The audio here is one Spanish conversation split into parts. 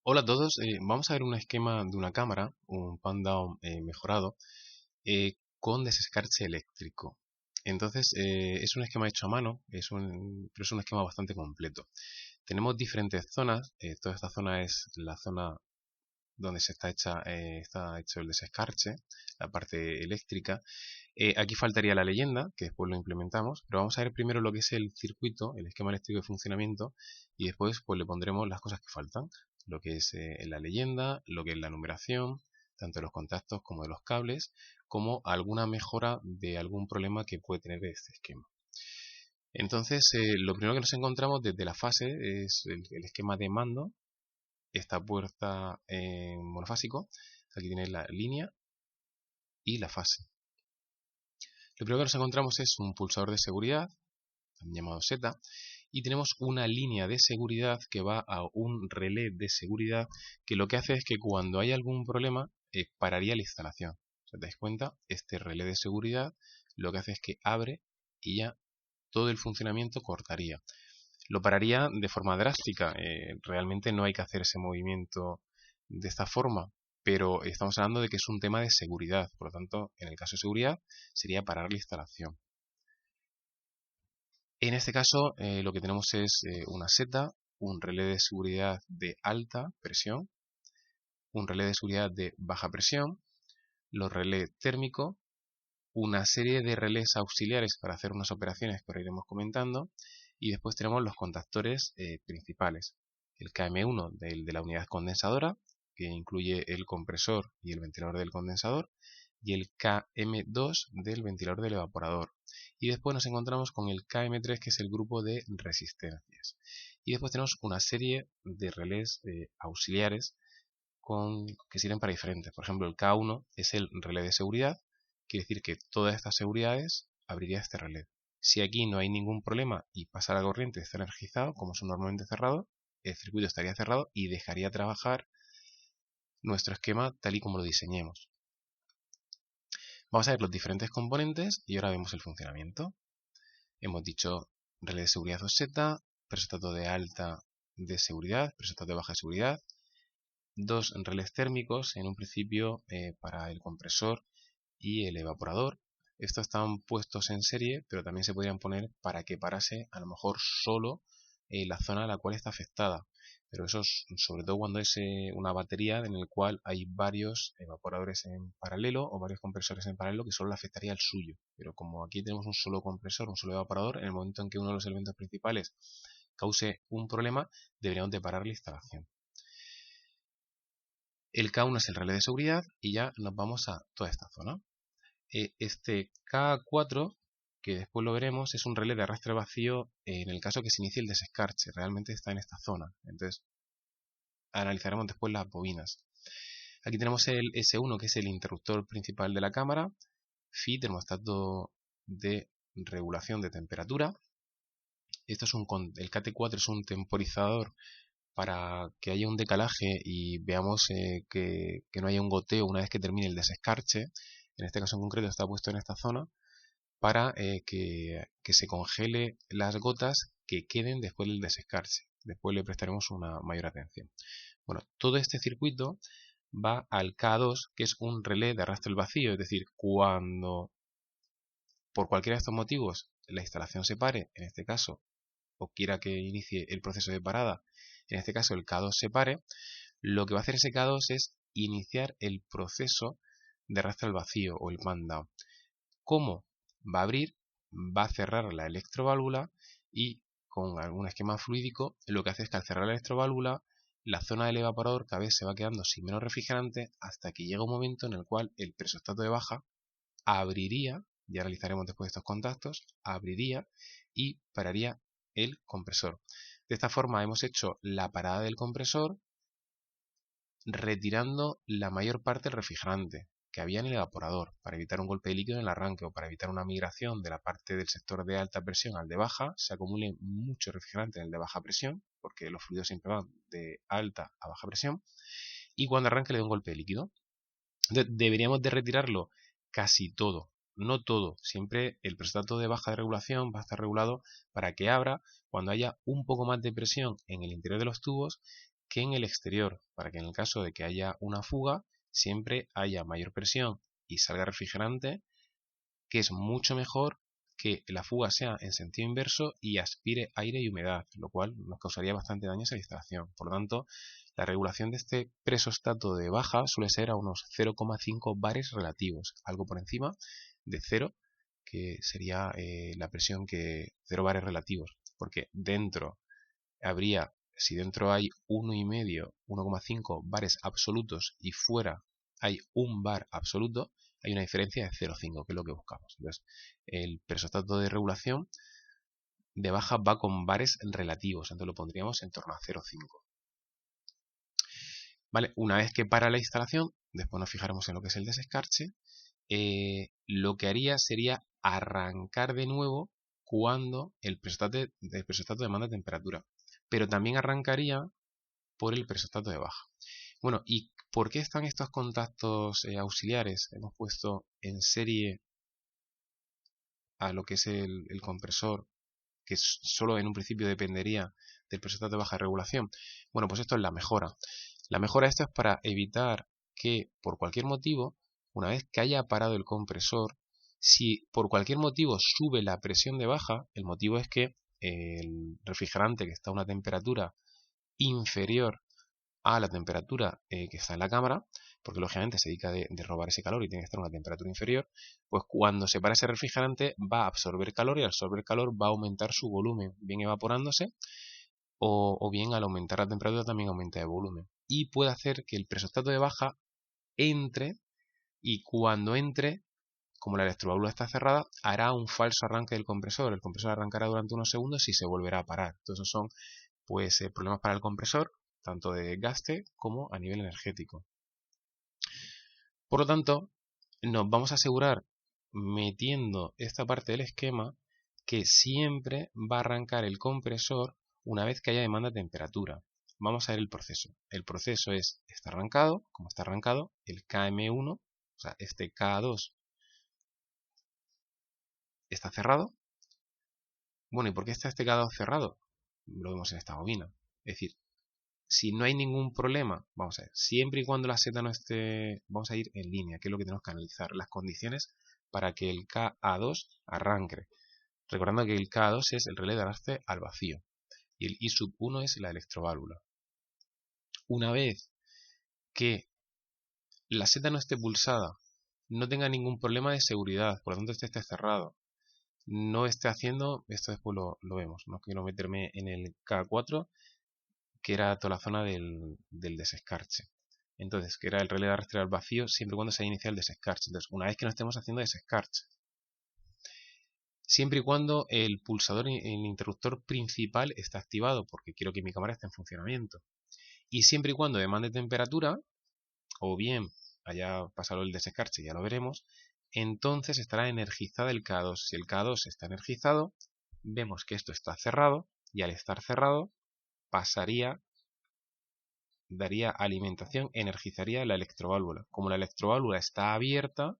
Hola a todos, vamos a ver un esquema de una cámara, un pan down mejorado, con desescarche eléctrico. Entonces, es un esquema hecho a mano, pero es un esquema bastante completo. Tenemos diferentes zonas, toda esta zona es la zona donde está hecho el desescarche, la parte eléctrica. Aquí faltaría la leyenda, que después lo implementamos, pero vamos a ver primero lo que es el circuito, el esquema eléctrico de funcionamiento, y después pues le pondremos las cosas que faltan, lo que es la leyenda, lo que es la numeración, tanto de los contactos como de los cables, como alguna mejora de algún problema que puede tener este esquema. Entonces, lo primero que nos encontramos desde la fase es el esquema de mando, esta puerta monofásico. Aquí tenéis la línea y la fase. Lo primero que nos encontramos es un pulsador de seguridad, también llamado Z, y tenemos una línea de seguridad que va a un relé de seguridad que lo que hace es que cuando hay algún problema pararía la instalación. ¿Os dais cuenta? Este relé de seguridad lo que hace es que abre y ya todo el funcionamiento cortaría. Lo pararía de forma drástica. Realmente no hay que hacer ese movimiento de esta forma, pero estamos hablando de que es un tema de seguridad. Por lo tanto, en el caso de seguridad, sería parar la instalación. En este caso, lo que tenemos es una seta, un relé de seguridad de alta presión, un relé de seguridad de baja presión, los relés térmicos, una serie de relés auxiliares para hacer unas operaciones que ahora iremos comentando, y después tenemos los contactores principales. El KM1 de la unidad condensadora, que incluye el compresor y el ventilador del condensador, y el KM2 del ventilador del evaporador. Y después nos encontramos con el KM3, que es el grupo de resistencias. Y después tenemos una serie de relés auxiliares que sirven para diferentes. Por ejemplo, el K1 es el relé de seguridad, quiere decir que todas estas seguridades abriría este relé. Si aquí no hay ningún problema y pasa la corriente, está energizado, como son normalmente cerrados, el circuito estaría cerrado y dejaría trabajar nuestro esquema tal y como lo diseñemos. Vamos a ver los diferentes componentes y ahora vemos el funcionamiento. Hemos dicho relé de seguridad OZ, presostato de alta de seguridad, presostato de baja seguridad, dos relés térmicos en un principio para el compresor y el evaporador. Estos están puestos en serie, pero también se podrían poner para que parase a lo mejor solo la zona a la cual está afectada. Pero eso es sobre todo cuando es una batería en el cual hay varios evaporadores en paralelo o varios compresores en paralelo que solo le afectaría al suyo. Pero como aquí tenemos un solo compresor, un solo evaporador, en el momento en que uno de los elementos principales cause un problema, deberíamos de parar la instalación. El K1 es el relé de seguridad y ya nos vamos a toda esta zona. Este K4, que después lo veremos, es un relé de arrastre vacío en el caso que se inicie el desescarche. Realmente está en esta zona. Entonces analizaremos después las bobinas. Aquí tenemos el S1, que es el interruptor principal de la cámara. FI, termostato de regulación de temperatura. El KT4 es un temporizador para que haya un decalaje y veamos que no haya un goteo una vez que termine el desescarche. En este caso en concreto está puesto en esta zona para que se congele las gotas que queden después del desescarche. Después le prestaremos una mayor atención. Bueno, todo este circuito va al K2, que es un relé de arrastre al vacío, es decir, cuando por cualquiera de estos motivos la instalación se pare, en este caso, o quiera que inicie el proceso de parada, en este caso el K2 se pare, lo que va a hacer ese K2 es iniciar el proceso de arrastre al vacío o el pan down. ¿Cómo? Va a abrir, va a cerrar la electroválvula y con algún esquema fluídico lo que hace es que al cerrar la electroválvula la zona del evaporador cada vez se va quedando sin menos refrigerante hasta que llega un momento en el cual el presostato de baja abriría, ya analizaremos después estos contactos, abriría y pararía el compresor. De esta forma hemos hecho la parada del compresor retirando la mayor parte del refrigerante que había en el evaporador para evitar un golpe de líquido en el arranque o para evitar una migración de la parte del sector de alta presión al de baja, se acumule mucho refrigerante en el de baja presión, porque los fluidos siempre van de alta a baja presión, y cuando arranque le dé un golpe de líquido. Entonces, deberíamos de retirarlo casi todo, no todo, siempre el presostato de baja de regulación va a estar regulado para que abra cuando haya un poco más de presión en el interior de los tubos que en el exterior, para que en el caso de que haya una fuga, siempre haya mayor presión y salga refrigerante, que es mucho mejor que la fuga sea en sentido inverso y aspire aire y humedad, lo cual nos causaría bastante daño a esa instalación. Por lo tanto, la regulación de este presostato de baja suele ser a unos 0,5 bares relativos, algo por encima de 0, que sería la presión que 0 bares relativos, porque dentro habría, si dentro hay 1,5, 1,5 bares absolutos y fuera hay un bar absoluto, hay una diferencia de 0,5, que es lo que buscamos. Entonces, el presostato de regulación de baja va con bares relativos, entonces lo pondríamos en torno a 0,5. Vale, una vez que para la instalación, después nos fijaremos en lo que es el desescarche, lo que haría sería arrancar de nuevo cuando el presostato demanda temperatura, pero también arrancaría por el presostato de baja. Bueno, ¿y por qué están estos contactos auxiliares? Hemos puesto en serie a lo que es el compresor, que solo en un principio dependería del presostato de baja regulación. Bueno, pues esto es la mejora. La mejora de esto es para evitar que por cualquier motivo, una vez que haya parado el compresor, si por cualquier motivo sube la presión de baja, el motivo es que el refrigerante, que está a una temperatura inferior a la temperatura que está en la cámara, porque lógicamente se dedica de robar ese calor y tiene que estar a una temperatura inferior, pues cuando se para ese refrigerante va a absorber calor y al absorber calor va a aumentar su volumen, bien evaporándose o bien al aumentar la temperatura también aumenta el volumen. Y puede hacer que el presostato de baja entre y cuando entre, como la electroválvula está cerrada, hará un falso arranque del compresor. El compresor arrancará durante unos segundos y se volverá a parar. Entonces esos son pues problemas para el compresor, tanto de desgaste como a nivel energético. Por lo tanto, nos vamos a asegurar, metiendo esta parte del esquema, que siempre va a arrancar el compresor una vez que haya demanda de temperatura. Vamos a ver el proceso. El proceso está arrancado, como está arrancado, el KM1, o sea, este K2 está cerrado. Bueno, ¿y por qué está este K2 cerrado? Lo vemos en esta bobina. Es decir, si no hay ningún problema, vamos a ver, siempre y cuando la seta no esté, vamos a ir en línea, que es lo que tenemos que analizar, las condiciones para que el KA2 arranque. Recordando que el KA2 es el relé de arrastre al vacío y el I1 es la electroválvula. Una vez que la seta no esté pulsada, no tenga ningún problema de seguridad, por lo tanto este esté cerrado, no esté haciendo, esto después lo vemos, no quiero meterme en el K4, que era toda la zona del desescarche. Entonces, que era el relé de arrastre al vacío siempre y cuando se haya iniciado el desescarche. Entonces, una vez que no estemos haciendo desescarche, siempre y cuando el pulsador, el interruptor principal está activado, porque quiero que mi cámara esté en funcionamiento. Y siempre y cuando demande temperatura, o bien haya pasado el desescarche, ya lo veremos, entonces estará energizada el K2. Si el K2 está energizado, vemos que esto está cerrado, y al estar cerrado, daría alimentación, energizaría la electroválvula. Como la electroválvula está abierta,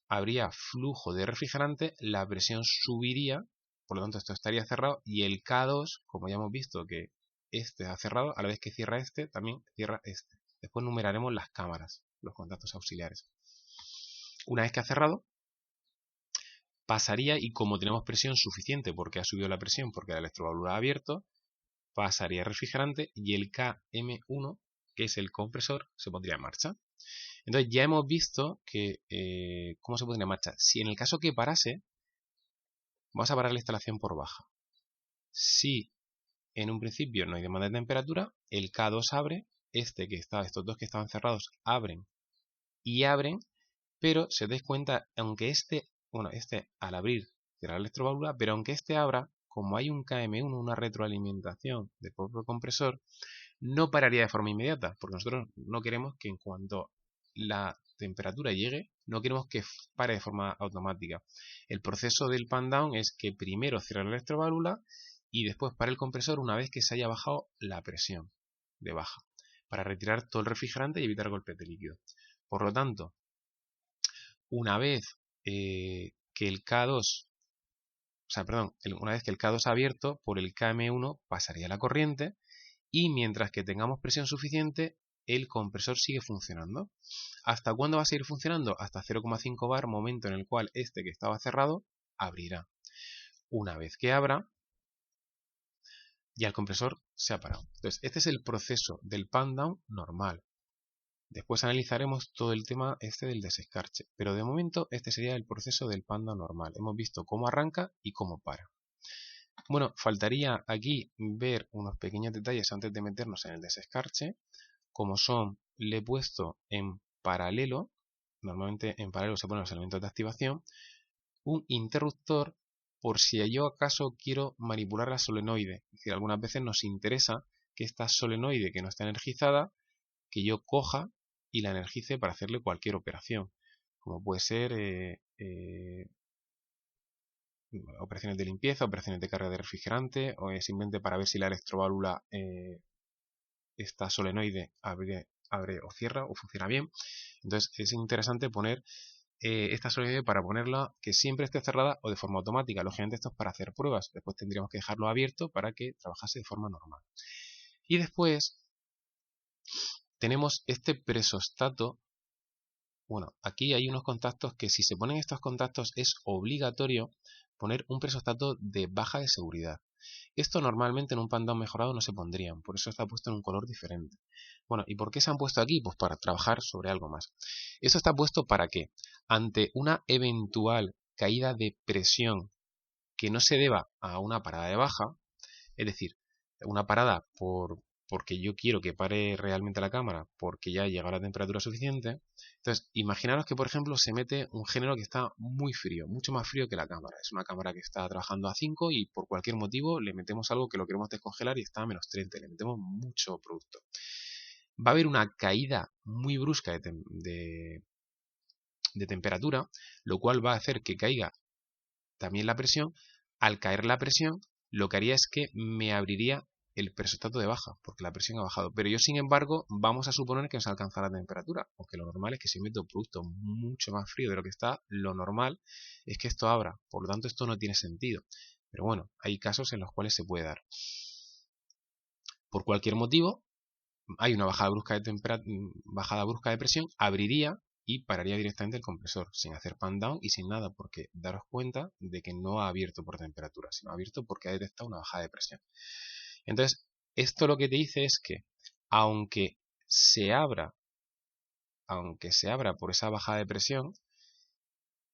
habría flujo de refrigerante, la presión subiría, por lo tanto esto estaría cerrado y el K2, como ya hemos visto que este ha cerrado, a la vez que cierra este, también cierra este. Después numeraremos las cámaras, los contactos auxiliares. Una vez que ha cerrado, pasaría y como tenemos presión suficiente porque ha subido la presión, porque la electroválvula ha abierto, pasaría el refrigerante y el KM1, que es el compresor, se pondría en marcha. Entonces ya hemos visto que cómo se pondría en marcha. Si en el caso que parase, vamos a parar la instalación por baja. Si en un principio no hay demanda de temperatura, el K2 abre, estos dos que estaban cerrados abren y abren, pero si os dais cuenta, aunque este al abrir cierra la electroválvula, pero aunque este abra, como hay un KM1, una retroalimentación del propio compresor, no pararía de forma inmediata, porque nosotros no queremos que en cuanto la temperatura llegue, no queremos que pare de forma automática. El proceso del pan down es que primero cierre la electroválvula y después para el compresor una vez que se haya bajado la presión de baja, para retirar todo el refrigerante y evitar golpes de líquido. Por lo tanto, una vez que el K2, una vez que el K2 ha abierto, por el KM1 pasaría la corriente y mientras que tengamos presión suficiente, el compresor sigue funcionando. ¿Hasta cuándo va a seguir funcionando? Hasta 0,5 bar, momento en el cual este que estaba cerrado abrirá. Una vez que abra, ya el compresor se ha parado. Entonces, este es el proceso del pan down normal. Después analizaremos todo el tema del desescarche, pero de momento este sería el proceso del pan down normal. Hemos visto cómo arranca y cómo para. Bueno, faltaría aquí ver unos pequeños detalles antes de meternos en el desescarche, como son, le he puesto en paralelo, normalmente en paralelo se ponen los elementos de activación, un interruptor por si yo acaso quiero manipular la solenoide. Es decir, algunas veces nos interesa que esta solenoide que no está energizada, que yo coja y la energice para hacerle cualquier operación, como puede ser operaciones de limpieza, operaciones de carga de refrigerante, o simplemente para ver si la electroválvula, esta solenoide, abre o cierra o funciona bien. Entonces es interesante poner esta solenoide para ponerla que siempre esté cerrada o de forma automática. Lógicamente esto es para hacer pruebas, después tendríamos que dejarlo abierto para que trabajase de forma normal. Y después tenemos este presostato. Bueno, aquí hay unos contactos que si se ponen estos contactos es obligatorio poner un presostato de baja de seguridad. Esto normalmente en un pan down mejorado no se pondrían, por eso está puesto en un color diferente. Bueno, ¿y por qué se han puesto aquí? Pues para trabajar sobre algo más. Esto está puesto para que, ante una eventual caída de presión que no se deba a una parada de baja, es decir, una parada porque yo quiero que pare realmente la cámara, porque ya llega a la temperatura suficiente. Entonces, imaginaros que, por ejemplo, se mete un género que está muy frío, mucho más frío que la cámara. Es una cámara que está trabajando a 5 y por cualquier motivo le metemos algo que lo queremos descongelar y está a menos 30, le metemos mucho producto. Va a haber una caída muy brusca de temperatura, lo cual va a hacer que caiga también la presión. Al caer la presión, lo que haría es que me abriría el presostato de baja, porque la presión ha bajado. Pero yo, sin embargo, vamos a suponer que nos alcanza la temperatura, aunque lo normal es que si meto producto mucho más frío de lo que está, lo normal es que esto abra. Por lo tanto, esto no tiene sentido. Pero bueno, hay casos en los cuales se puede dar. Por cualquier motivo, hay una bajada brusca de presión, abriría y pararía directamente el compresor, sin hacer pan down y sin nada, porque daros cuenta de que no ha abierto por temperatura, sino ha abierto porque ha detectado una bajada de presión. Entonces, esto lo que te dice es que, aunque se abra por esa bajada de presión,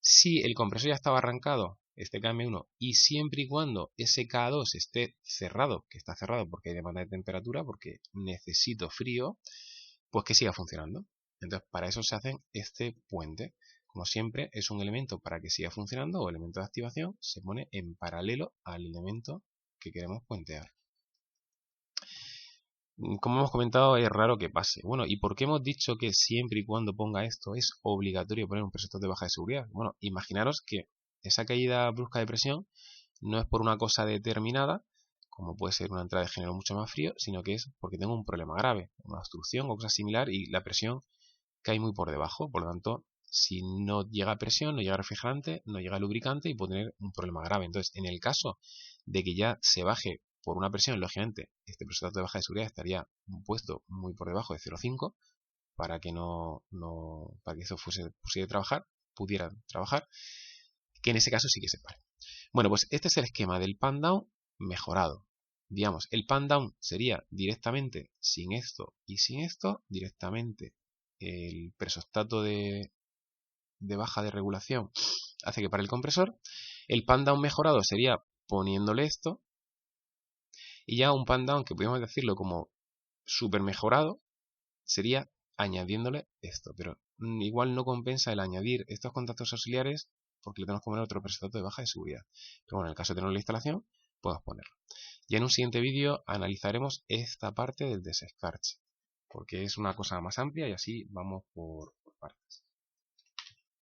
si el compresor ya estaba arrancado, este KM1, y siempre y cuando ese K2 esté cerrado, que está cerrado porque hay demanda de temperatura, porque necesito frío, pues que siga funcionando. Entonces, para eso se hace este puente. Como siempre, es un elemento para que siga funcionando, o elemento de activación, se pone en paralelo al elemento que queremos puentear. Como hemos comentado, es raro que pase. Bueno, ¿y por qué hemos dicho que siempre y cuando ponga esto es obligatorio poner un presostato de baja de seguridad? Bueno, imaginaros que esa caída brusca de presión no es por una cosa determinada, como puede ser una entrada de género mucho más frío, sino que es porque tengo un problema grave, una obstrucción o cosa similar, y la presión cae muy por debajo. Por lo tanto, si no llega presión, no llega refrigerante, no llega lubricante y puede tener un problema grave. Entonces, en el caso de que ya se baje por una presión, lógicamente, este presostato de baja de seguridad estaría puesto muy por debajo de 0,5 para que para que eso pudiera trabajar, que en ese caso sí que se pare. Bueno, pues este es el esquema del pan down mejorado. Digamos, el pan down sería directamente sin esto y sin esto, directamente el presostato de baja de regulación hace que pare el compresor. El pan down mejorado sería poniéndole esto, y ya un pan down que podemos decirlo como super mejorado sería añadiéndole esto, pero igual no compensa el añadir estos contactos auxiliares porque le tenemos que poner otro presostato de baja de seguridad. Pero bueno, en el caso de tener la instalación, podemos ponerlo. Ya en un siguiente vídeo analizaremos esta parte del desescarche, porque es una cosa más amplia y así vamos por partes.